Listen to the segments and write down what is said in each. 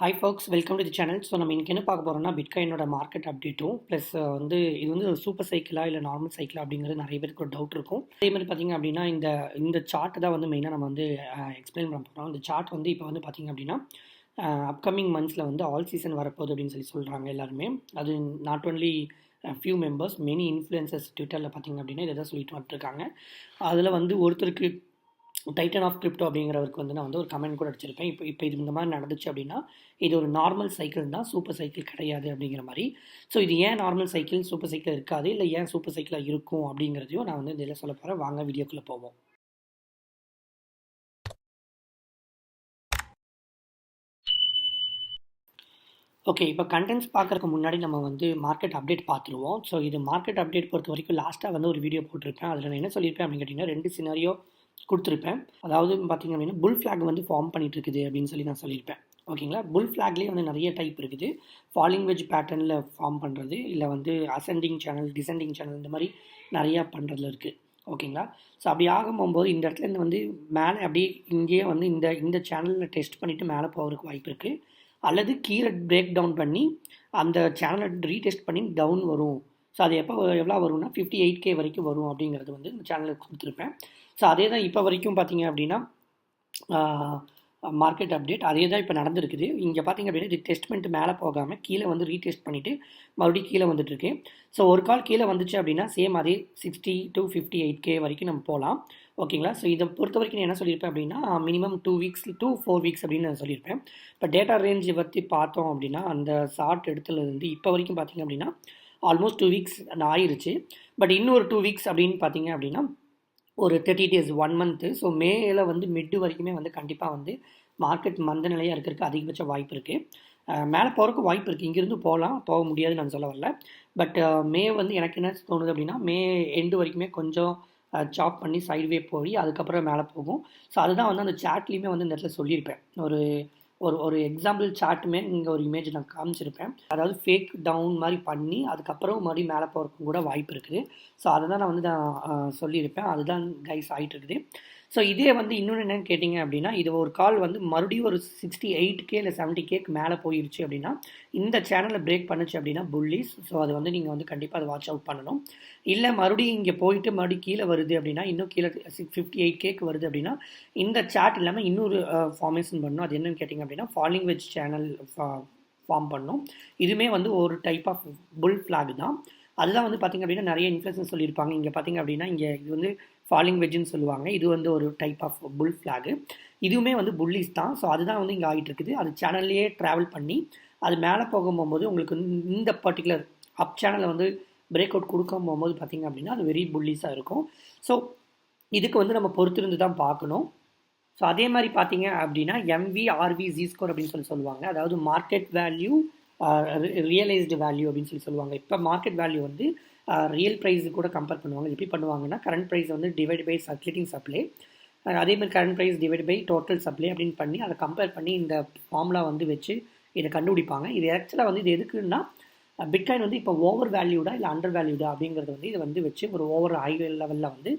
Hi folks, welcome to the channel. So நம்ம இன்றைக்கி என்ன பார்க்க போகிறோம்னா பிட்காயினோட மார்க்கெட் அப்டேட்டும் ப்ளஸ் இது வந்து ஒரு சூப்பர் சைக்கிளா இல்லை நார்மல் சைக்கிளா அப்படிங்கிறது நிறைய பேருக்கு ஒரு டவுட் இருக்கும். அதே மாதிரி பார்த்திங்க அப்படின்னா இந்த சார்ட் தான் வந்து மெயினாக நம்ம வந்து எக்ஸ்பிளைன் பண்ண போகிறோம். இந்த சார்ட் வந்து இப்போ வந்து பார்த்திங்க அப்படின்னா அப்கமிங் மந்த்ஸில் வந்து ஆல் சீசன் வரப்போகுது அப்படின்னு சொல்கிறாங்க எல்லாருமே. அது not only few members, many influencers ட்விட்டரில் பார்த்திங்க அப்படின்னா இதை தான் சொல்லிட்டு வந்துட்டுருக்காங்க. அதில் வந்து ஒருத்தருக்கு டைட்டன் ஆஃப் கிரிப்டோ அப்படிங்கிறவருக்கு வந்து நான் வந்து ஒரு கமெண்ட் கூட அடிச்சிருப்பேன். இப்போ இது இந்த மாதிரி நடந்துச்சு அப்படின்னா இது ஒரு நார்மல் சைக்கிள் தான், சூப்பர் சைக்கிள் கிடையாது அப்படிங்கிற மாதிரி. ஸோ இது ஏன் நார்மல் சைக்கிள் சூப்பர் சைக்கிள் இருக்காது, இல்லை ஏன் சூப்பர் சைக்கிளாக இருக்கும் அப்படிங்கிறதையும் நான் வந்து இதில் சொல்ல போகிறேன். வாங்க வீடியோக்குள்ளே போவோம். ஓகே, இப்போ கண்டென்ட்ஸ் பார்க்குறதுக்கு முன்னாடி நம்ம வந்து மார்க்கெட் அப்டேட் பார்த்துருவோம். ஸோ இது மார்க்கெட் அப்டேட் பொறுத்த வரைக்கும் லாஸ்ட்டாக வந்து ஒரு வீடியோ போட்டிருப்பேன். அதில் நான் என்ன சொல்லியிருப்பேன் அப்படின்னு கேட்டிங்கன்னா 2 சினாரியோ கொடுத்துருப்பேன். அதாவது பார்த்திங்க அப்படின்னா புல் ஃப்ளாக் வந்து ஃபார்ம் பண்ணிட்டு இருக்குது அப்படின்னு சொல்லி நான் சொல்லியிருப்பேன். ஓகேங்களா, புல் ஃப்ளாக்லேயே வந்து நிறைய டைப் இருக்குது. ஃபாலிங் வெஜ் பேட்டர்னில் ஃபார்ம் பண்ணுறது, இல்லை வந்து அசெண்டிங் சேனல், டிசெண்டிங் சேனல், இந்த மாதிரி நிறையா பண்ணுறதுல இருக்குது. ஓகேங்களா, ஸோ அப்படி ஆகும்போது இந்த இடத்துலேருந்து வந்து மேலே அப்படியே இங்கேயே வந்து இந்த சேனலில் டெஸ்ட் பண்ணிவிட்டு மேலே போகிறதுக்கு வாய்ப்பு இருக்குது. அல்லது கீழே பிரேக் டவுன் பண்ணி அந்த சேனலை ரீடெஸ்ட் பண்ணி டவுன் வரும். ஸோ அது எவ்வளோ வரும்னா 58K வரைக்கும் வரும் அப்படிங்கிறது வந்து இந்த சேனலுக்கு கொடுத்துருப்பேன். ஸோ அதே தான் இப்போ வரைக்கும் பார்த்தீங்க அப்படின்னா மார்க்கெட் அப்டேட் அதே தான் இப்போ நடந்துருக்குது. இங்கே பார்த்திங்க அப்படின்னா இது டெஸ்ட் பண்ணிட்டு மேலே போகாமல் கீழே வந்து ரீடெஸ்ட் பண்ணிவிட்டு மறுபடியும் கீழே வந்துட்டுருக்கு. ஸோ ஒரு கால் கீழே வந்துச்சு அப்படின்னா சேம் அதே 60 to 58K வரைக்கும் நம்ம போகலாம். ஓகேங்களா, ஸோ இதை பொறுத்த வரைக்கும் நான் என்ன சொல்லியிருப்பேன் அப்படின்னா மினிமம் 2 weeks to 4 weeks அப்படின்னு நான் சொல்லியிருப்பேன். இப்போ டேட்டா ரேஞ்ச் பற்றி பார்த்தோம் அப்படின்னா அந்த ஷார்ட் இடத்துலேருந்து இப்போ வரைக்கும் பார்த்திங்க அப்படின்னா ஆல்மோஸ்ட் 2 weeks ஆயிடுச்சு. பட் இன்னொரு 2 weeks அப்படின்னு பார்த்தீங்க அப்படின்னா ஒரு 30 days 1 month. ஸோ மேல வந்து மிட்டு வரைக்குமே வந்து கண்டிப்பாக வந்து மார்க்கெட் மந்த நிலையாக இருக்கிறதுக்கு அதிகபட்ச வாய்ப்பு இருக்குது. மேலே போகிறதுக்கு வாய்ப்பு இருக்குது. இங்கேருந்து போக முடியாதுன்னு நான் சொல்ல வரல. பட் மே வந்து எனக்கு என்ன தோணுது அப்படின்னா மே எண்டு வரைக்குமே கொஞ்சம் சாப் பண்ணி சைட்வே போய் அதுக்கப்புறம் மேலே போகும். ஸோ அதுதான் வந்து அந்த சாட்லேயுமே வந்து இந்த இடத்துல சொல்லியிருப்பேன். ஒரு ஒரு ஒரு எக்ஸாம்பிள் சார்ட்டுமே இங்கே ஒரு இமேஜ் நான் காமிச்சிருப்பேன். அதாவது ஃபேக் டவுன் மாதிரி பண்ணி அதுக்கப்புறம் மறுபடியும் மேலே போகிறதுக்கும் கூட வாய்ப்பு இருக்குது. ஸோ அதை தான் நான் வந்து சொல்லியிருப்பேன். அதுதான் கைஸ் ஆகிட்டு இருக்குது. ஸோ இதே வந்து இன்னொன்று என்னென்னு கேட்டிங்க அப்படின்னா இது ஒரு கால் வந்து மறுபடியும் ஒரு 68K இல்லை 70Kக்கு மேலே போயிடுச்சு அப்படின்னா இந்த சேனலில் பிரேக் பண்ணுச்சு அப்படின்னா புல்லிஸ். ஸோ அது வந்து நீங்கள் வந்து கண்டிப்பாக அதை வாட்ச் அவுட் பண்ணணும். இல்லை மறுபடியும் இங்கே போயிட்டு மறுபடியும் கீழே வருது அப்படின்னா இன்னும் கீழே 58Kக்கு வருது அப்படின்னா இந்த சார்ட் இல்லாமல் இன்னொரு ஃபார்மேஷன் பண்ணணும். அது என்னென்னு கேட்டிங்க அப்படின்னா ஃபாலிங் வெஜ் சேனல் ஃபார்ம் பண்ணணும். இதுவுமே வந்து ஒரு டைப் ஆஃப் புல் ஃப்ளாக் தான். அதுதான் வந்து பார்த்திங்க அப்படின்னா நிறைய இன்ஃப்ளூயன்சர் சொல்லியிருப்பாங்க. இங்கே பார்த்திங்க அப்படின்னா இங்கே இது வந்து ஃபாலிங் வெஜ்ஜுன்னு சொல்லுவாங்க. இது வந்து ஒரு டைப் ஆஃப் புல் ஃப்ளாகு. இதுவுமே வந்து புல்லிஸ் தான். ஸோ அதுதான் வந்து இங்கே ஆகிட்டு இருக்குது. அது சேனல்லையே ட்ராவல் பண்ணி அது மேலே போகும்போது உங்களுக்கு இந்த பர்டிகுலர் அப் சேனலை வந்து பிரேக் அவுட் கொடுக்க போகும்போது பார்த்திங்க அப்படின்னா அது வெரி புல்லிஸாக இருக்கும். ஸோ இதுக்கு வந்து நம்ம பொறுத்திருந்து தான் பார்க்கணும். ஸோ அதே மாதிரி பார்த்தீங்க அப்படின்னா MVRV Z ஸ்கோர் அப்படின்னு சொல்லுவாங்க. அதாவது மார்க்கெட் வேல்யூ ரியலைஸ்டு வேல்யூ அப்படின்னு சொல்லுவாங்க. இப்போ மார்க்கெட் வேல்யூ வந்து ரியல் ப்ரைஸு கூட கம்பேர் பண்ணுவாங்க. எப்படி பண்ணுவாங்கன்னா கரண்ட் ப்ரைஸ் வந்து டிவைட் பை சர்க்குலேட்டிங் சப்ளை, அதேமாதிரி current price divide by total supply அப்படின்னு பண்ணி அதை கம்பேர் பண்ணி இந்த ஃபார்முலா வந்து வச்சு இதை கண்டுபிடிப்பாங்க. இது ஆக்சுவலாக வந்து இது எதுக்குன்னா பிட்காயின் வந்து இப்போ ஓவர் வேல்யூடா இல்லை அண்டர் வேல்யூடா அப்படிங்கிறது வந்து இதை வந்து வச்சு ஒரு ஓவர் ஹை லெவலில் வந்து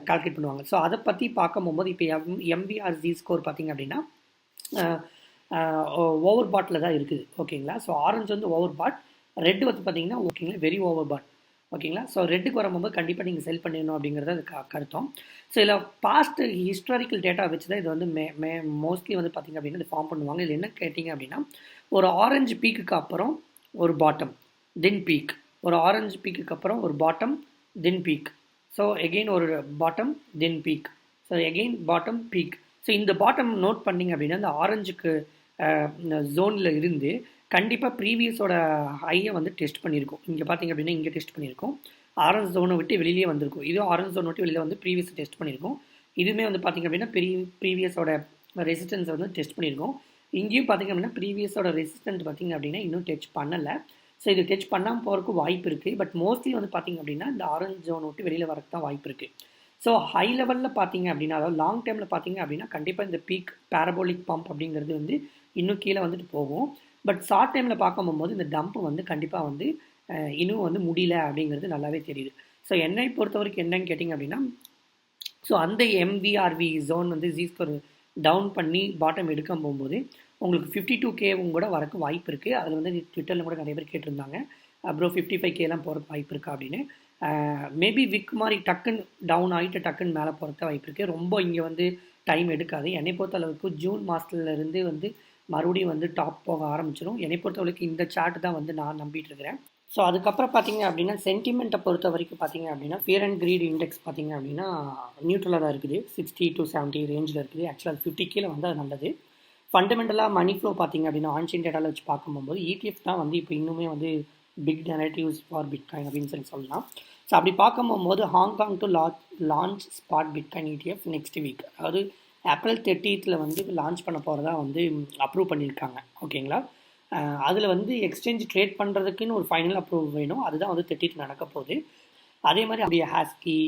கால்குலேட் பண்ணுவாங்க. ஸோ அதை பற்றி பார்க்க போகும்போது இப்போ MVRZ ஸ்கோர் பார்த்திங்க அப்படின்னா ஓவர் பாட்டில் தான் இருக்குது. ஓகேங்களா, ஸோ ஆரஞ்சு வந்து ஓவர் பாட், ரெட்டு வந்து பார்த்தீங்கன்னா ஓகேங்களா வெரி ஓவர் பாட். ஓகேங்களா, ஸோ ரெட்டுக்கு வரும்போது கண்டிப்பாக நீங்கள் செல் பண்ணிடணும் அப்படிங்கிறது அது கருத்தம். ஸோ இதில் பாஸ்ட் ஹிஸ்டாரிக்கல் டேட்டா வச்சு தான் இது வந்து மோஸ்ட்லி வந்து பார்த்திங்க அப்படின்னா இது ஃபார்ம் பண்ணுவாங்க. இதில் என்ன கேட்டிங்க அப்படின்னா ஒரு ஆரஞ்சு பீக்குக்கு அப்புறம் ஒரு பாட்டம் தென் பீக், ஒரு ஆரஞ்சு பீக்குக்கு அப்புறம் ஒரு bottom then peak, so again ஒரு bottom then peak, so again bottom peak. So இந்த பாட்டம் நோட் பண்ணிங்க அப்படின்னா இந்த ஆரஞ்சுக்கு ஜோனில் இருந்து கண்டிப்பாக ப்ரீவியஸோட ஹையை வந்து டெஸ்ட் பண்ணியிருக்கோம். இங்கே பார்த்திங்க அப்படின்னா இங்கே டெஸ்ட் பண்ணியிருக்கோம். ஆரஞ்சு ஜோனை விட்டு வெளியிலே வந்திருக்கும். இதுவும் ஆரஞ்சு ஜோனை விட்டு வெளியில் வந்து ப்ரீவியஸ் டெஸ்ட் பண்ணியிருக்கோம். இதுவுமே வந்து பார்த்திங்க அப்படின்னா ப்ரீவியஸோட ரெசிஸ்டன்ஸை வந்து டெஸ்ட் பண்ணியிருக்கோம். இங்கேயும் பார்த்திங்க அப்படின்னா ப்ரீவியஸோட ரெசிஸ்டன்ட் பார்த்திங்க அப்படின்னா இன்னும் டச் பண்ணலை. ஸோ இது டச் பண்ணாமல் போகிறதுக்கு வாய்ப்பு இருக்குது. பட் மோஸ்ட்லி வந்து பார்த்திங்க அப்படின்னா இந்த ஆரஞ்சு ஜோனை விட்டு வெளியில் வரக்கு தான் வாய்ப்பு இருக்குது. ஸோ ஹை லெவலில் பார்த்திங்க அப்படின்னா அதாவது லாங் டைமில் பார்த்திங்க அப்படின்னா கண்டிப்பாக இந்த பீக் பேரபோலிக் பம்ப் அப்படிங்கிறது வந்து இன்னும் கீழே வந்துட்டு போகும். பட் ஷார்ட் டைமில் பார்க்க போகும்போது இந்த டம்ப் வந்து கண்டிப்பாக வந்து இன்னும் வந்து முடியல அப்படிங்கிறது நல்லாவே தெரியுது. ஸோ என்னை பொறுத்த வரைக்கும் என்னன்னு கேட்டிங்க அப்படின்னா ஸோ அந்த MVRV ஜோன் வந்து Z ஸ்கோர் டவுன் பண்ணி பாட்டம் எடுக்க போகும்போது உங்களுக்கு 52K கூட வரக்கு வாய்ப்பு இருக்குது. அதில் வந்து ட்விட்டரில் கூட நிறைய பேர் கேட்டிருந்தாங்க, அப்புறம் 55Kலாம் போகிறதுக்கு வாய்ப்பு இருக்கா அப்படின்னு. மேபி விக் மாதிரி டக்குன்னு டவுன் ஆகிட்டு டக்குன்னு மேலே போகிறதுக்கு வாய்ப்பு இருக்குது. ரொம்ப இங்கே வந்து டைம் எடுக்காது. என்னை பொறுத்த அளவுக்கு ஜூன் மாதத்துலேருந்து வந்து மறுபடியும் வந்து டாப் போக ஆரம்பிச்சிடும். என்னை பொறுத்தவரைக்கும் இந்த சார்ட் தான் வந்து நான் நம்பிட்டு இருக்கிறேன். ஸோ அதுக்கப்புறம் பார்த்தீங்க அப்படின்னா சென்டிமெண்ட்டை பொறுத்த வரைக்கும் பார்த்தீங்க அப்படின்னா ஃபியர் அண்ட் கிரீட் இண்டெக்ஸ் பார்த்தீங்க அப்படின்னா நியூட்ரலாக தான் இருக்குது. 60 to 70 ரேஞ்சில் இருக்குது. ஆக்சுவலாக 50 கீழே வந்து அது நல்லது. ஃபண்டமெண்டலாக மணி ஃப்ளோ பார்த்தீங்க அப்படின்னா ஆன்சைன் டேட்டாவில் வச்சு பார்க்கும்போது ETF தான் வந்து இப்போ இன்னுமே வந்து பிக் நெரேட்டிவ்ஸ் ஃபார் பிட்காயின் அப்படின்னு சொல்லலாம். ஸோ அப்படி பார்க்கும்போது Hong Kong to launch spot bitcoin ETF next week, அதாவது ஏப்ரல் 30th வந்து லான்ச் பண்ண போகிறதா வந்து அப்ரூவ் பண்ணியிருக்காங்க. ஓகேங்களா? அதில் வந்து எக்ஸ்சேஞ்ச் ட்ரேட் பண்ணுறதுக்குன்னு ஒரு ஃபைனல் அப்ரூவ் வேணும். அதுதான் வந்து 30th நடக்க போகுது. அதே மாதிரி அப்படியே ஹாஸ்கி,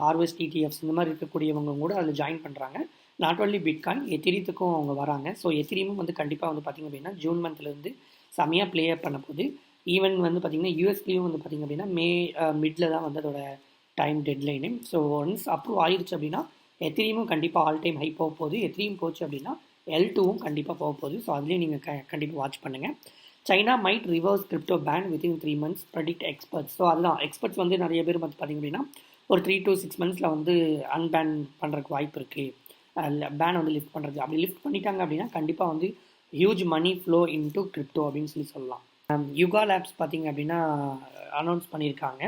ஹார்வெஸ்ட் ETFs இந்த மாதிரி இருக்கக்கூடியவங்க கூட அதில் ஜாயின் பண்ணுறாங்க. நாட் ஓன்லி பிட்காயின், எத்திரியத்துக்கும் அவங்க வராங்க. ஸோ எத்திரியமும் வந்து கண்டிப்பாக வந்து பார்த்திங்க அப்படின்னா ஜூன் மந்த்லேருந்து செம்மையாக ப்ளே அப் பண்ண போகுது. ஈவன் வந்து பார்த்திங்கன்னா யூஎஸ்லேயும் வந்து பார்த்திங்க அப்படின்னா மே மிடில் தான் வந்து அதோட time deadline. So once approve ஆயிடுச்சு அப்படின்னா எத்திரியமும் கண்டிப்பாக ஆல் டைம் ஹை போக போகுது. எத்திரியும் போச்சு அப்படின்னா L2வும் கண்டிப்பாக போக போகுது. ஸோ அதுலேயும் நீங்கள் கண்டிப்பாக வாட்ச் பண்ணுங்கள். China might reverse crypto ban within 3 months predict experts. So அதுதான் எக்ஸ்பர்ட்ஸ் வந்து நிறைய பேர் வந்து பார்த்திங்க அப்படின்னா ஒரு 3 to 6 months வந்து அன்பேன் பண்ணுறதுக்கு வாய்ப்பு இருக்குது. பேன் வந்து லிஃப்ட் பண்ணுறது. அப்படி லிஃப்ட் பண்ணிட்டாங்க அப்படின்னா கண்டிப்பாக வந்து huge money flow into crypto அப்படின்னு சொல்லலாம். யுகா லேப்ஸ் பார்த்திங்க அப்படின்னா அனௌன்ஸ் பண்ணியிருக்காங்க.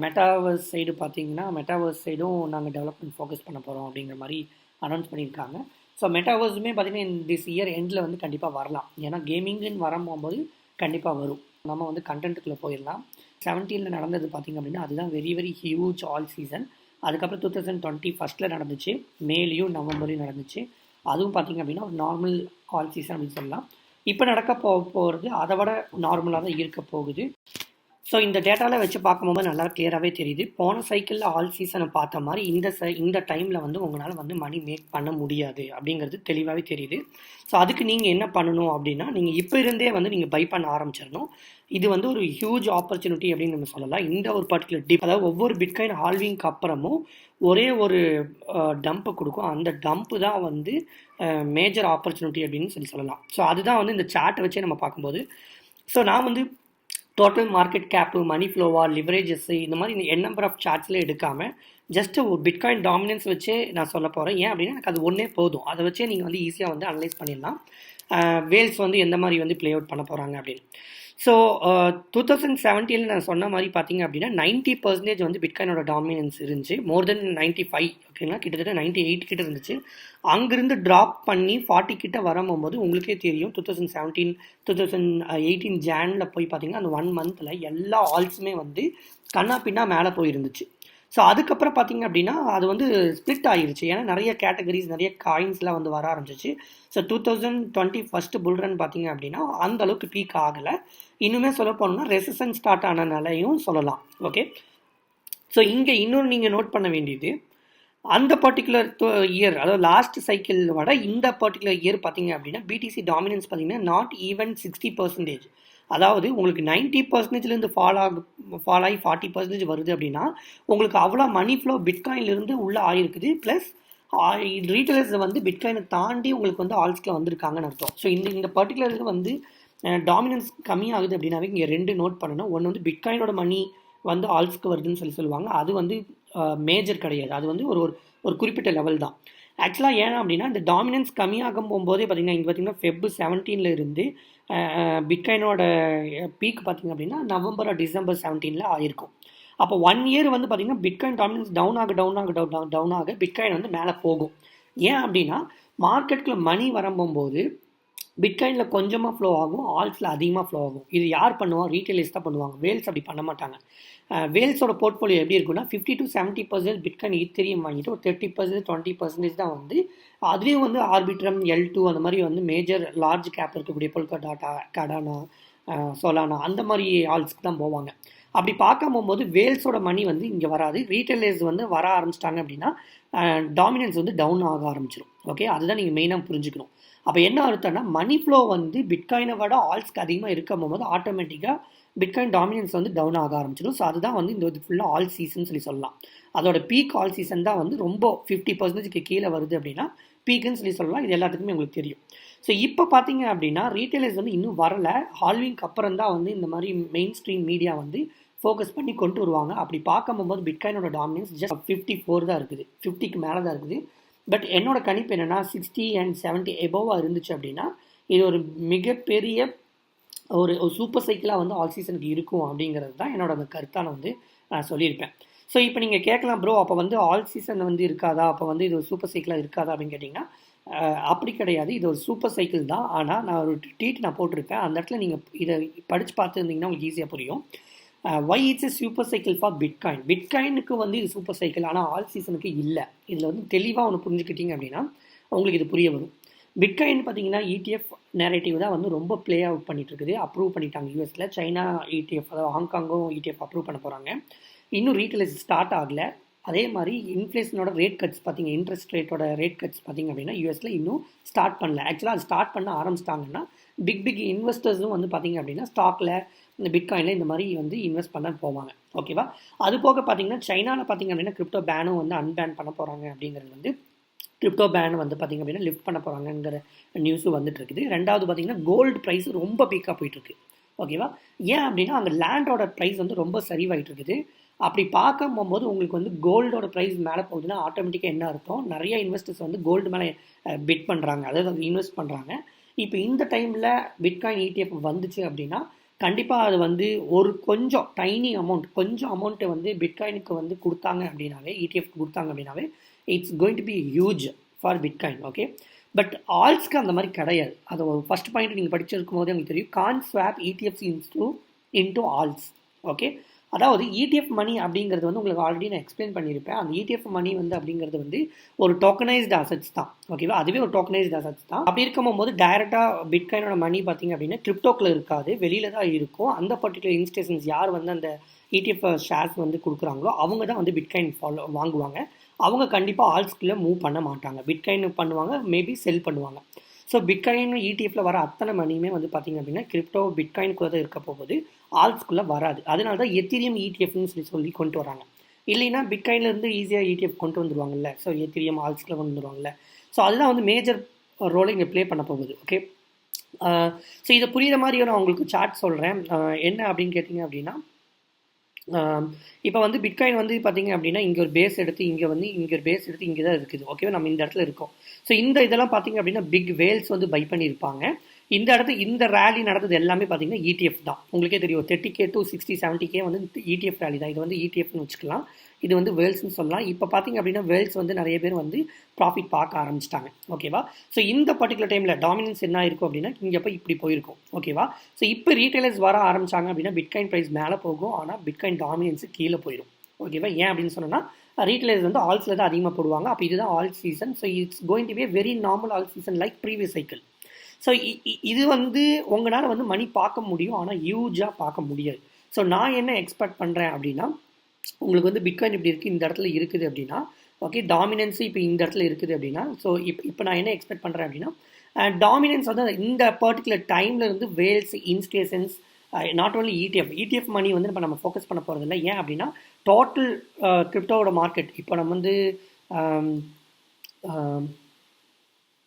மெட்டாவர்ஸ் சைடு பார்த்திங்கன்னா மெட்டாவர்ஸ் சைடும் நாங்கள் டெவலப்மெண்ட் ஃபோக்கஸ் பண்ண போகிறோம் அப்படிங்கிற மாதிரி அனௌன்ஸ் பண்ணியிருக்காங்க. ஸோ மெட்டாவர்ஸுமே பார்த்திங்கன்னா திஸ் இயர் எண்டில் வந்து கண்டிப்பாக வரலாம். ஏன்னா கேமிங்குன்னு வரும்போது கண்டிப்பாக வரும். நம்ம வந்து கண்டென்ட்டுக்குள்ளே போயிடலாம். 17 நடந்தது பார்த்திங்க அப்படின்னா அதுதான் very very huge all season. அதுக்கப்புறம் 2020 ஃபஸ்ட்டில் நடந்துச்சு, மேலேயும் நவம்பர்லையும் நடந்துச்சு. அதுவும் பார்த்திங்க அப்படின்னா ஒரு நார்மல் ஆல் சீசன் அப்படின்னு சொல்லலாம். இப்போ நடக்க போகிறது அதை விட நார்மலாக தான் இருக்க போகுது. ஸோ இந்த டேட்டாவில் வச்சு பார்க்கும்போது நல்லா கிளியராகவே தெரியுது. போன சைக்கிளில் ஆல் சீசனை பார்த்த மாதிரி இந்த டைமில் வந்து உங்களால் வந்து மணி மேக் பண்ண முடியாது அப்படிங்கிறது தெளிவாகவே தெரியுது. ஸோ அதுக்கு நீங்கள் என்ன பண்ணணும் அப்படின்னா நீங்கள் இப்போ இருந்தே வந்து நீங்கள் பை பண்ண ஆரம்பிச்சிடணும். இது வந்து ஒரு ஹியூஜ் ஆப்பர்ச்சுனிட்டி அப்படின்னு நம்ம சொல்லலாம். இந்த ஒரு பர்டிகுலர் டிப், அதாவது ஒவ்வொரு பிட்காயின் ஹால்விங்க்கு அப்புறமும் ஒரே ஒரு டம்ப்பை கொடுக்கும். அந்த டம்ப்பு தான் வந்து மேஜர் ஆப்பர்ச்சுனிட்டி அப்படின்னு சொல்லலாம். ஸோ அதுதான் வந்து இந்த சார்ட்டை வச்சே நம்ம பார்க்கும்போது, ஸோ நான் வந்து டோட்டல் மார்க்கெட் கேப்பு, மணி ஃப்ளோவா, லிவரேஜஸ்ஸு இந்த மாதிரி என் நம்பர் ஆஃப் சார்ட்ஸில் எடுக்காமல் ஜஸ்ட்டு ஒரு பிட்காயின் டாமினன்ஸ் வச்சே நான் சொல்ல போகிறேன். ஏன் அப்படின்னா எனக்கு அது ஒன்றே போதும். அதை வச்சே நீங்கள் வந்து ஈஸியாக வந்து அனலைஸ் பண்ணிடலாம் வேல்ஸ் வந்து எந்த மாதிரி வந்து ப்ளே அவுட் பண்ண போகிறாங்க அப்படின்னு. ஸோ 2017 நான் சொன்ன மாதிரி பார்த்தீங்க அப்படின்னா 90% வந்து பிட்காயினோட டாமினன்ஸ் இருந்துச்சு. மோர் தென் 95, ஓகேங்களா, கிட்டத்தட்ட 98 கிட்ட இருந்துச்சு. அங்கிருந்து ட்ராப் பண்ணி 40 கிட்ட வரும்போது உங்களுக்கே தெரியும் 2017 2018 ஜானில் போய் பார்த்தீங்கன்னா அந்த 1 monthல எல்லா ஆல்ஸுமே வந்து கண்ணா பின்னா மேலே போயிருந்துச்சு. ஸோ அதுக்கப்புறம் பார்த்தீங்க அப்படின்னா அது வந்து ஸ்ப்ளிட் ஆகிருச்சு. ஏன்னா நிறைய கேட்டகரிஸ், நிறைய காயின்ஸ்லாம் வந்து வர ஆரம்பிச்சிச்சு. ஸோ 2020 ஃபஸ்ட்டு புல் ரன் பார்த்தீங்க அப்படின்னா அந்த அளவுக்கு பீக் ஆகலை. இன்னுமே சொல்ல போனோம்னா ரெசிஸ்டன்ஸ் ஸ்டார்ட் ஆனனாலையும் சொல்லலாம். ஓகே, ஸோ இங்கே இன்னொரு நீங்கள் நோட் பண்ண வேண்டியது, அந்த பர்டிகுலர் இயர், அதாவது லாஸ்ட் சைக்கிள் விட இந்த பர்டிகுலர் இயர் பார்த்தீங்க அப்படின்னா பிடிசி டாமினன்ஸ் பார்த்தீங்கன்னா நாட் ஈவன் 60%. அதாவது உங்களுக்கு 90%லேருந்து ஃபால் ஆகி 40% வருது அப்படின்னா உங்களுக்கு அவ்வளோ மணி ஃப்ளோ பிட்காயின்லேருந்து உள்ளே ஆகிருக்குது. ப்ளஸ் ரீட்டைலர்ஸ் வந்து பிட்காயினை தாண்டி உங்களுக்கு வந்து ஆல்ஸ்கில் வந்திருக்காங்கன்னு அர்த்தம். ஸோ இந்த பர்டிகுலர் இது வந்து டாமினன்ஸ் கம்மியாகுது அப்படின்னாவே இங்கே 2 நோட் பண்ணணும். ஒன்று வந்து பிட்காயினோட மணி வந்து ஆல்ஸ்க்கு வருதுன்னு சொல்லுவாங்க. அது வந்து மேஜர் கிடையாது. அது வந்து ஒரு குறிப்பிட்ட லெவல் தான். ஆக்சுவலாக ஏன்னா அப்படின்னா இந்த டாமினன்ஸ் கம்மியாகும் போகும்போதே பார்த்தீங்கன்னா இங்கே பார்த்தீங்கன்னா Feb 17 இருந்து பிட்காயினோட பீக் பார்த்திங்க அப்படின்னா நவம்பர் டிசம்பர் 17 ஆயிருக்கும். அப்போ 1 year வந்து பார்த்திங்கன்னா பிட்காயின் டாமினன்ஸ் டவுன் ஆக பிட்காயின் வந்து மேலே போகும். ஏன் அப்படின்னா மார்க்கெட்டுக்குள்ள மணி வரும்போது பிட்காயினில் கொஞ்சமாக ஃப்ளோ ஆகும், ஆல்ஸில் அதிகமாக ஃப்ளோ ஆகும். இது யார் பண்ணுவாங்க? ரீட்டைலர்ஸ் தான் பண்ணுவாங்க. வேல்ஸ் அப்படி பண்ண மாட்டாங்க. வேல்ஸோட போர்ட்ஃபோலியோ எப்படி இருக்குன்னா 50 to 70% பிட்காயின் ஈத்தீரியம் வாங்கிட்டு ஒரு 30% 20% தான் வந்து அதுலேயும் வந்து ஆர்பிட்ரம், L2 அந்த மாதிரி வந்து மேஜர் லார்ஜ் கேப் இருக்கக்கூடிய பொல்கா, கடானா, சோலானா அந்த மாதிரி ஆல்ஸ்க்கு தான் போவாங்க. அப்படி பார்க்க போகும்போது வேல்ஸோட மணி வந்து இங்கே வராது. ரீட்டைலர்ஸ் வந்து வர ஆரம்பிச்சிட்டாங்க அப்படின்னா டாமினன்ஸ் வந்து டவுன் ஆக ஆரம்பிச்சிடும். ஓகே, அதுதான் நீங்கள் மெயினாக புரிஞ்சுக்கணும். அப்போ என்ன அர்த்தம்னா மணி ஃப்ளோ வந்து பிட்காயினை விட ஆல்ஸ்க்கு அதிகமாக இருக்கும் போது ஆட்டோமேட்டிக்காக பிட்காயின் டாமினன்ஸ் வந்து டவுன் ஆக ஆரம்பிச்சிடும். ஸோ அதுதான் வந்து இந்த ஃபுல்லாக ஆல் சீசன் சொல்லலாம். அதோட பீக் ஆல் சீசன் தான் வந்து ரொம்ப 50%க்கு கீழே வருது அப்படின்னா பீக்குன்னு சொல்லலாம். இது எல்லாத்துக்குமே உங்களுக்கு தெரியும். ஸோ இப்போ பார்த்தீங்க அப்படின்னா ரீட்டைலர்ஸ் வந்து இன்னும் வரல. ஹால்விங்க்கு அப்புறம் தான் வந்து இந்த மாதிரி மெயின் ஸ்ட்ரீம் மீடியா வந்து ஃபோக்கஸ் பண்ணி கொண்டு வருவாங்க. அப்படி பார்க்கும்போது பிட்காயினோட டாமினன்ஸ் ஜஸ்ட் 54 தான் இருக்குது, 50க்கு மேலே தான் இருக்குது. பட் என்னோட கணிப்பு என்னென்னா 60 and 70 எபோவாக இருந்துச்சு அப்படின்னா இது ஒரு மிகப்பெரிய ஒரு சூப்பர் சைக்கிளாக வந்து ஆல் சீசனுக்கு இருக்கும் அப்படிங்கிறது தான் என்னோட அந்த கருத்தாக நான் வந்து சொல்லியிருப்பேன். ஸோ இப்போ நீங்கள் கேட்கலாம் ப்ரோ, அப்போ வந்து ஆல் சீசன் வந்து இருக்காதா, அப்போ வந்து இது ஒரு சூப்பர் சைக்கிளாக இருக்காதா அப்படின்னு கேட்டிங்கன்னா அப்படி கிடையாது. இது ஒரு சூப்பர் சைக்கிள் தான். ஆனால் நான் ஒரு ட்வீட் நான் போட்டிருப்பேன், அந்த இடத்துல நீங்கள் இதை படித்து பார்த்துருந்தீங்கன்னா உங்களுக்கு ஈஸியாக புரியும். Why it's a super cycle for Bitcoin. பிட்காயினுக்கு வந்து இது சூப்பர் சைக்கிள், ஆனால் ஆல் சீசனுக்கு இல்லை. இதில் வந்து தெளிவாக ஒன்று புரிஞ்சுக்கிட்டீங்க அப்படின்னா உங்களுக்கு இது புரிய வரும். பிட்காயின் பார்த்தீங்கன்னா ETF நேரேட்டிவ் தான் வந்து ரொம்ப ப்ளே அவுட் பண்ணிட்டு இருக்குது. அப்ரூவ் பண்ணிட்டாங்க யூஎஸில். சைனா ETF, அதாவது ஹாங்காங்கும் ETF அப்ரூவ் பண்ண போகிறாங்க. இன்னும் ரீட்டைலர்ஸ் ஸ்டார்ட் ஆகலை. அதே மாதிரி இன்ஃப்ளேஷனோட ரேட் கட்ஸ் பார்த்தீங்க, இன்ட்ரெஸ்ட் ரேட்டோட ரேட் கட்ஸ் பார்த்தீங்க அப்படின்னா யூஎஸில் இன்னும் ஸ்டார்ட் பண்ணல. ஆக்சுவலாக அது ஸ்டார்ட் பண்ண ஆரம்பிச்சிட்டாங்கன்னா பிக் இன்வெஸ்டர்ஸும் வந்து பார்த்தீங்க அப்படின்னா ஸ்டாக்கில் இந்த பிட்காயினில் இந்த மாதிரி வந்து இன்வெஸ்ட் பண்ண போவாங்க. ஓகேவா? அது போக பார்த்தீங்கன்னா சைனாவில் பார்த்தீங்க அப்படின்னா கிரிப்டோ பேனும் வந்து அன்பேன் பண்ண போகிறாங்க. அப்படிங்கிறது வந்து கிரிப்டோ பேன் வந்து பார்த்திங்க அப்படின்னா லிஃப்ட் பண்ண போகிறாங்கிற நியூஸும் வந்துட்டு இருக்குது. ரெண்டாவது பார்த்திங்கன்னா கோல்டு ப்ரைஸ் ரொம்ப பீக்காக போயிட்டுருக்கு. ஓகேவா? ஏன் அப்படின்னா அங்கே லேண்டோட ப்ரைஸ் வந்து ரொம்ப சரிவாயிட்டு இருக்குது. அப்படி பார்க்க போகும்போது உங்களுக்கு வந்து கோல்டோட ப்ரைஸ் மேலே போகுதுன்னா ஆட்டோமேட்டிக்காக என்ன அர்த்தம், நிறைய இன்வெஸ்டர்ஸ் வந்து கோல்டு மேலே பிட் பண்ணுறாங்க, அதாவது இன்வெஸ்ட் பண்ணுறாங்க. இப்போ இந்த டைமில் பிட்காயின் ETF வந்துச்சு அப்படின்னா கண்டிப்பாக அது வந்து ஒரு கொஞ்சம் டைனி அமௌண்ட், கொஞ்சம் அமௌண்ட்டை வந்து பிட்காயினுக்கு வந்து கொடுத்தாங்க அப்படின்னாவே, ETF கொடுத்தாங்க அப்படின்னாவே it's going to be huge for Bitcoin. Okay, but ஆல்ஸ்க்கு அந்த மாதிரி கிடையாது. அது ஒரு ஃபர்ஸ்ட் பாயிண்ட் நீங்கள் படிச்சிருக்கும் போதே உங்களுக்கு தெரியும். Can swap ETFs into alts. Okay, அதாவது ETF மணி அப்படிங்கிறது வந்து உங்களுக்கு ஆல்ரெடி நான் எக்ஸ்பிளைன் பண்ணியிருப்பேன். அந்த ETF மணி வந்து அப்படிங்கிறது வந்து ஒரு டோக்கனைஸ்டு அசட்ஸ் தான். ஓகேவா? அதுவே ஒரு டோக்கனைஸ்டு அசட்ஸ் தான். அப்படி இருக்கும் போது டைரெக்டாக பிட்காயினோட மணி பார்த்தீங்க அப்படின்னா கிரிப்டோக்கில் இருக்காது, வெளியில் தான் இருக்கும். அந்த பர்டிகுலர் இன்ஸ்டேஷன்ஸ் யார் வந்து அந்த ETF ஷேர்ஸ் வந்து கொடுக்குறாங்களோ அவங்க தான் வந்து பிட்காயின் வாங்குவாங்க. அவங்க கண்டிப்பாக ஆல்ஸ்குள்ளே மூவ் பண்ண மாட்டாங்க. பிட்காயின் பண்ணுவாங்க, மேபி செல் பண்ணுவாங்க. ஸோ பிட்காயின் ETFல வர அத்தனை மணியுமே வந்து பார்த்திங்க அப்படின்னா கிரிப்டோ பிட்காயின்குள்ளே தான் இருக்க போகுது, ஆல்ஸ்குள்ளே வராது. அதனால தான் எத்திரியம் ETFன்னு சொல்லி கொண்டு வராங்க. இல்லைன்னா பிட்காயின்லேருந்து ஈஸியாக ETF கொண்டு வந்துடுவாங்கல்ல. ஸோ எத்திரியம் ஆல்ஸ்குள்ளே கொண்டு வந்துடுவாங்கல்ல. ஸோ அதுதான் வந்து மேஜர் ரோலை இங்கே ப்ளே பண்ண போகுது. ஓகே, ஸோ இதை புரியுற மாதிரி நான் உங்களுக்கு சார்ட் சொல்கிறேன். என்ன அப்படின்னு கேட்டிங்க அப்படின்னா இப்போ வந்து பிட்காயின் வந்து பார்த்தீங்க அப்படின்னா இங்கே ஒரு பேஸ் எடுத்து இங்கே ஒரு பேஸ் எடுத்து இங்கே தான் இருக்குது. ஓகேவா? நம்ம இந்த இடத்துல இருக்கோம். ஸோ இந்த இதெல்லாம் பார்த்தீங்க அப்படின்னா பிக் வேல்ஸ் வந்து பை பண்ணியிருப்பாங்க. இந்த ரேலி நடந்தது எல்லாமே பார்த்தீங்கன்னா ETF தான். உங்களுக்கே தெரியும், 30K to 60-70K வந்து ETF ரேலி தான். இது வந்து ETFன்னு வச்சுக்கலாம். இது வந்து வேல்ஸ்ன்னு சொல்லலாம். இப்போ பார்த்தீங்க அப்படின்னா வேல்ஸ் வந்து நிறைய பேர் வந்து ப்ராஃபிட் பார்க்க ஆரம்பிச்சிட்டாங்க. ஓகேவா? ஸோ இந்த பர்டிகுலர் டைமில் டாமினன்ஸ் என்ன இருக்கும் அப்படின்னா இங்கே போய் இப்படி போயிருக்கும். ஓகேவா? ஸோ இப்போ ரீட்டைலர்ஸ் வர ஆரம்பிச்சாங்க அப்படின்னா பிட்காயின் ப்ரைஸ் மேலே போகும், ஆனால் பிட்காயின் டாமினன்ஸு கீழே போயிடும். ஓகேவா? ஏன் அப்படின்னு சொன்னால் ரீட்டைலர்ஸ் வந்து ஆல்ஸில் தான் அதிகமாக போடுவாங்க. அப்போ இதுதான் all season. So it's going to be very normal all season like previous cycle. So இது வந்து உங்களால் வந்து மணி பார்க்க முடியும், ஆனால் ஹியூஜாக பார்க்க முடியாது. ஸோ நான் என்ன எக்ஸ்பெக்ட் பண்ணுறேன் அப்படின்னா உங்களுக்கு வந்து பிட்காயின் இப்படி இருக்குது, இந்த இடத்துல இருக்குது அப்படின்னா ஓகே, டாமினன்ஸு இப்போ இந்த இடத்துல இருக்குது அப்படின்னா ஸோ இப்போ நான் என்ன எக்ஸ்பெக்ட் பண்ணுறேன் அப்படின்னா டாமினன்ஸ் வந்து இந்த பர்டிகுலர் டைமில் இருந்து வேல்ஸ் இன்ஸ்டேஷன்ஸ் நாட் ஓன்லி ETF மணி வந்து இப்போ நம்ம ஃபோக்கஸ் பண்ண போகிறது இல்லை. ஏன் அப்படின்னா டோட்டல் கிரிப்டோவோட மார்க்கெட் இப்போ நம்ம வந்து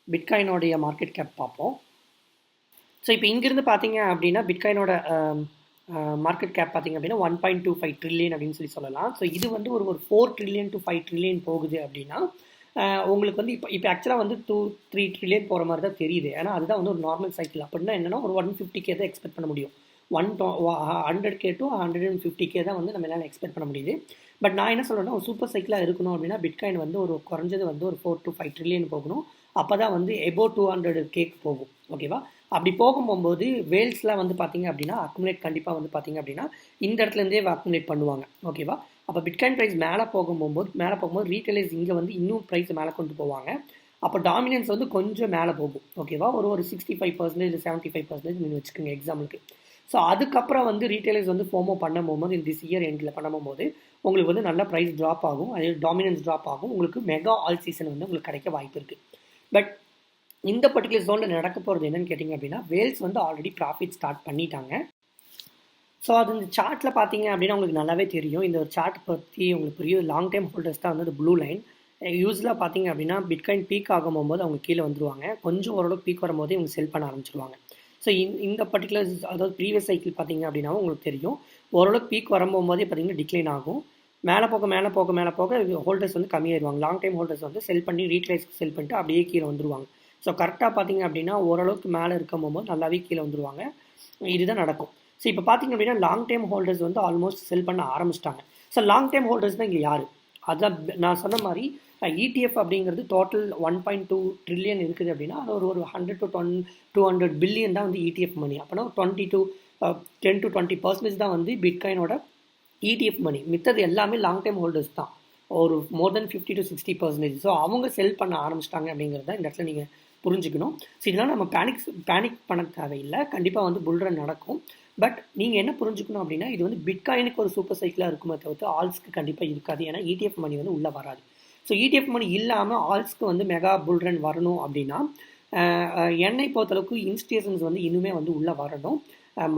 பிட்காயினோடைய மார்க்கெட் கேப் பார்ப்போம். ஸோ இப்போ இங்கேருந்து பார்த்தீங்க அப்படின்னா பிட்காயினோட மார்க்கெட் கேப் பார்த்தீங்க அப்படின்னா 1.25 ட்ரில்லியன் அப்படின்னு சொல்லலாம். ஸோ இது வந்து ஒரு 4 ட்ரில்லியன் to 5 ட்ரில்லியன் போகுது அப்படின்னா உங்களுக்கு வந்து இப்போ ஆக்சுவலாக வந்து 2-3 ட்ரில்லியன் போகிற மாதிரி தான் தெரியுது. ஏன்னா அதுதான் வந்து ஒரு நார்மல் சைக்கிள். அப்படின்னா என்னென்னா ஒரு 150K தான் எக்ஸ்பெக்ட் பண்ண முடியும். 100K to 150K தான் வந்து நம்ம எல்லாம் எக்ஸ்பெக்ட் பண்ண முடியுது. பட் நான் என்ன சொல்கிறேன்னா ஒரு சூப்பர் சைக்கிளாக இருக்கணும் அப்படின்னா பிட்காயின் வந்து ஒரு குறைஞ்சது வந்து ஒரு 4 to 5 ட்ரில்லியன் போகணும். அப்போ தான் வந்து எபோவ் 200K போகும். ஓகேவா? அப்படி போகும்போது வேல்ஸ்லாம் வந்து பார்த்தீங்க அப்படின்னா அக்குமுலேட் கண்டிப்பாக வந்து பார்த்தீங்க அப்படின்னா இந்த இடத்துலேருந்தே அக்குமுலேட் பண்ணுவாங்க. ஓகேவா? அப்போ பிட்காயின் ப்ரைஸ் மேலே போகும்போது ரீட்டைலர்ஸ் இங்கே வந்து இன்னும் ப்ரைஸ் மேலே கொண்டு போவாங்க. அப்போ டாமினன்ஸ் வந்து கொஞ்சம் மேலே போகும். ஓகேவா? ஒரு 65% இல்லை 75% நீங்கள் வச்சுக்கோங்க எக்ஸாம்பிளுக்கு. ஸோ அதுக்கப்புறம் வந்து ரீட்டைலர்ஸ் வந்து ஃபோமோ பண்ணும்போது இந்த இயர் எண்டில் பண்ணும்போது உங்களுக்கு வந்து நல்ல ப்ரைஸ் ட்ராப் ஆகும், அது டாமினன்ஸ் ட்ராப் ஆகும். உங்களுக்கு மெகா ஆல் சீசன் வந்து உங்களுக்கு கிடைக்க வாய்ப்பு இருக்குது. பட் இந்த பர்டிகுலர் ஜோனில் நடக்க போகிறது என்னன்னு கேட்டிங்க அப்படின்னா வேல்ஸ் வந்து ஆல்ரெடி ப்ராஃபிட் ஸ்டார்ட் பண்ணிட்டாங்க. ஸோ அது இந்த சார்ட்டில் பார்த்தீங்க அப்படின்னா உங்களுக்கு நல்லாவே தெரியும். இந்த ஒரு சார்ட் பற்றி உங்களுக்கு புரியும். லாங் டைம் ஹோல்டர்ஸ் தான் வந்து ப்ளூ லைன். யூஸ்வலாக பார்த்தீங்க அப்படின்னா பிட்காயின் பீக் ஆகும்போது அவங்க கீழே வந்துருவாங்க. கொஞ்சம் ஓரளவுக்கு பீக் வரும்போதே இவங்க செல் பண்ண ஆரம்பிச்சிருவாங்க. ஸோ இந்த பர்டிகுலர் அதாவது ப்ரீவியஸ் சைக்கிள் பார்த்தீங்க அப்படின்னா உங்களுக்கு தெரியும். ஓரளவுக்கு பீக் வரும்போதே பார்த்தீங்கன்னா டிக்ளைன் ஆகும். மேலே போக மேலே போக மேலே போக ஹோல்டர்ஸ் வந்து கம்மியாயிருவாங்க. லாங் டைம் ஹோல்டர்ஸ் வந்து செல் பண்ணி ரீட்ரேஸ்க்கு செல் பண்ணிட்டு அப்படியே கீழே வந்துருவாங்க. ஸோ கரெக்டாக பார்த்தீங்க அப்படின்னா ஓரளவுக்கு மேலே இருக்கும்போது நல்லாவே கீழே வந்துருவாங்க. இதுதான் நடக்கும். ஸோ இப்போ பார்த்தீங்க அப்படின்னா லாங் டைம் ஹோல்டர்ஸ் வந்து ஆல்மோஸ்ட் செல் பண்ண ஆரம்பிச்சிட்டாங்க. ஸோ லாங் டைம் ஹோல்டர்ஸ் தான் இங்கே யார்? அதான் நான் சொன்ன மாதிரி இடிஎஃப் அப்படிங்கிறது டோட்டல் 1.2 ட்ரில்லியன் இருக்குது அப்படின்னா அது ஒரு 100 to 200 பில்லியன் தான் வந்து இடிஎஃப் மணி. அப்போனா 10 to 20% தான் வந்து பிட்காயினோட இடிஎஃப் மணி. மித்தது எல்லாமே லாங் டைம் ஹோல்டர்ஸ் தான். ஒரு மோர் தென் 50 to 60%. ஸோ அவங்க செல் பண்ண ஆரம்பிச்சிட்டாங்க அப்படிங்கிறத இந்த இடத்துல நீங்கள் புரிஞ்சுக்கணும். ஸோ இதனால் நம்ம பேனிக் பண்ண தேவையில்லை. கண்டிப்பாக வந்து புல்ரன் நடக்கும். பட் நீங்கள் என்ன புரிஞ்சுக்கணும் அப்படின்னா இது வந்து பிட்காயினுக்கு ஒரு சூப்பர் சைக்கிளாக இருக்குமே தவிர்த்து ஆல்ஸ்க்கு கண்டிப்பாக இருக்காது. ஏன்னா இடிஎஃப் மணி வந்து உள்ளே வராது. ஸோ இடிஎஃப் மணி இல்லாமல் ஆல்ஸ்க்கு வந்து மெகா புல்ரன் வரணும் அப்படின்னா என்னை பொறுத்தளவுக்கு இன்ஸ்டியூஷன்ஸ் வந்து இன்னுமே வந்து உள்ளே வரணும்.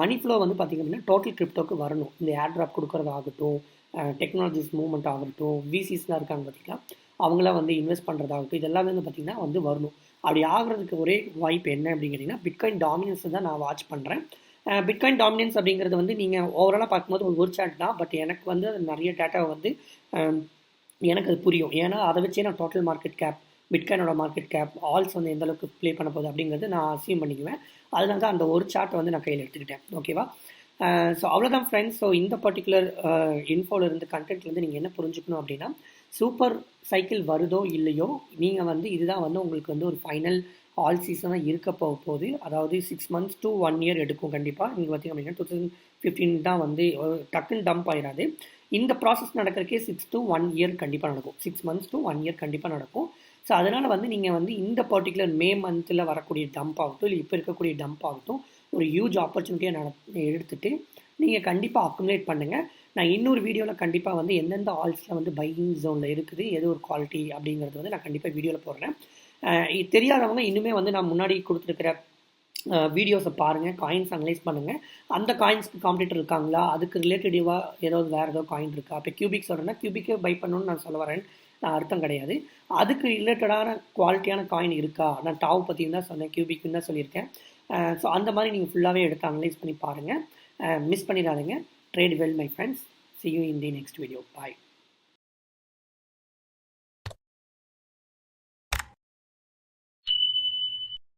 மணி ஃப்ளோ வந்து பார்த்திங்க அப்படின்னா டோட்டல் கிரிப்டோக்கு வரணும். இந்த ஏர்ட்ராப் கொடுக்குறதாகட்டும், டெக்னாலஜிஸ் மூவ்மெண்ட் ஆகட்டும், விசிஸ்லாம் இருக்காங்க பார்த்திங்களா, அவங்களாம் வந்து இன்வெஸ்ட் பண்ணுறதாகட்டும், இதெல்லாமே வந்து பார்த்திங்கன்னா வந்து வரணும். அப்படி ஆகிறதுக்கு ஒரே வாய்ப்பு என்ன அப்படிங்கிறீங்கன்னா பிட்காயின் டாமினன்ஸ் தான் நான் வாட்ச் பண்ணுறேன். பிட்காயின் டாமினன்ஸ் அப்படிங்கிறது வந்து நீங்கள் ஓவராலாக பார்க்கும்போது ஒரு சார்ட் தான். பட் எனக்கு வந்து நிறைய டேட்டாவை வந்து எனக்கு அது புரியும். ஏன்னா அதை வச்சே நான் டோட்டல் மார்க்கெட் கேப், பிட்காயினோட மார்க்கெட் கேப், ஆல்ஸ் வந்து எந்த அளவுக்கு ப்ளே பண்ண போகுது அப்படிங்கிறது நான் அசியூம் பண்ணிக்குவேன். அதனால தான் அந்த ஒரு சார்ட்டை வந்து நான் கையில் எடுத்துக்கிட்டேன். ஓகேவா? ஸோ அவ்வளோதான் ஃப்ரெண்ட்ஸ். ஸோ இந்த பர்டிகுலர் இன்ஃபோலேருந்து கண்டென்ட்லேருந்து நீங்கள் என்ன புரிஞ்சுக்கணும் அப்படின்னா சூப்பர் சைக்கிள் வருதோ இல்லையோ நீங்கள் வந்து இதுதான் வந்து உங்களுக்கு வந்து ஒரு ஃபைனல் ஆல் சீசனாக இருக்க போகுது. அதாவது 6 months to 1 year எடுக்கும் கண்டிப்பாக. நீங்கள் பார்த்திங்க அப்படின்னா 2015 தான் வந்து டக்குன்னு டம்ப் ஆயிடாது. இந்த ப்ராசஸ் நடக்கிறக்கே 6 to 1 year கண்டிப்பாக நடக்கும். 6 months to 1 year கண்டிப்பாக நடக்கும். ஸோ அதனால் வந்து நீங்கள் வந்து இந்த பர்டிகுலர் மே மந்தில் வரக்கூடிய டம்ப் ஆகட்டும் இல்லை இப்போ இருக்கக்கூடிய டம்ப் ஆகட்டும் ஒரு ஹியூஜ் ஆப்பர்ச்சுனிட்டியாக எடுத்துகிட்டு நீங்கள் கண்டிப்பாக அக்குமுலேட் பண்ணுங்கள். நான் இன்னொரு வீடியோவில் கண்டிப்பாக வந்து எந்தெந்த ஆல்ஸில் வந்து பையிங் ஜோனில் இருக்குது, எது ஒரு குவாலிட்டி அப்படிங்கிறது வந்து நான் கண்டிப்பாக வீடியோவில் போடுறேன். தெரியாதவங்க இன்னுமே வந்து நான் முன்னாடி கொடுத்துருக்கிற வீடியோஸை பாருங்கள், காயின்ஸ் அனலைஸ் பண்ணுங்கள். அந்த காயின்ஸ்க்கு காம்படிட்டர் இருக்காங்களா, அதுக்கு ரிலேட்டடிவாக ஏதாவது வேறு ஏதாவது காயின் இருக்கா. இப்போ கியூபிக் சொல்கிறேன்னா கியூபிக்கே பை பண்ணணும்னு நான் சொல்ல வரேன், நான் அர்த்தம் கிடையாது. அதுக்கு ரிலேட்டடான குவாலிட்டியான காயின் இருக்கா. நான் டாவ் பற்றியும் தான் சொன்னேன், கியூபிக்னு தான் சொல்லியிருக்கேன். ஸோ அந்த மாதிரி நீங்கள் ஃபுல்லாகவே எடுத்து அனலைஸ் பண்ணி பாருங்கள். மிஸ் பண்ணிடாதீங்க. Trade well my friends. See you in the next video. Bye.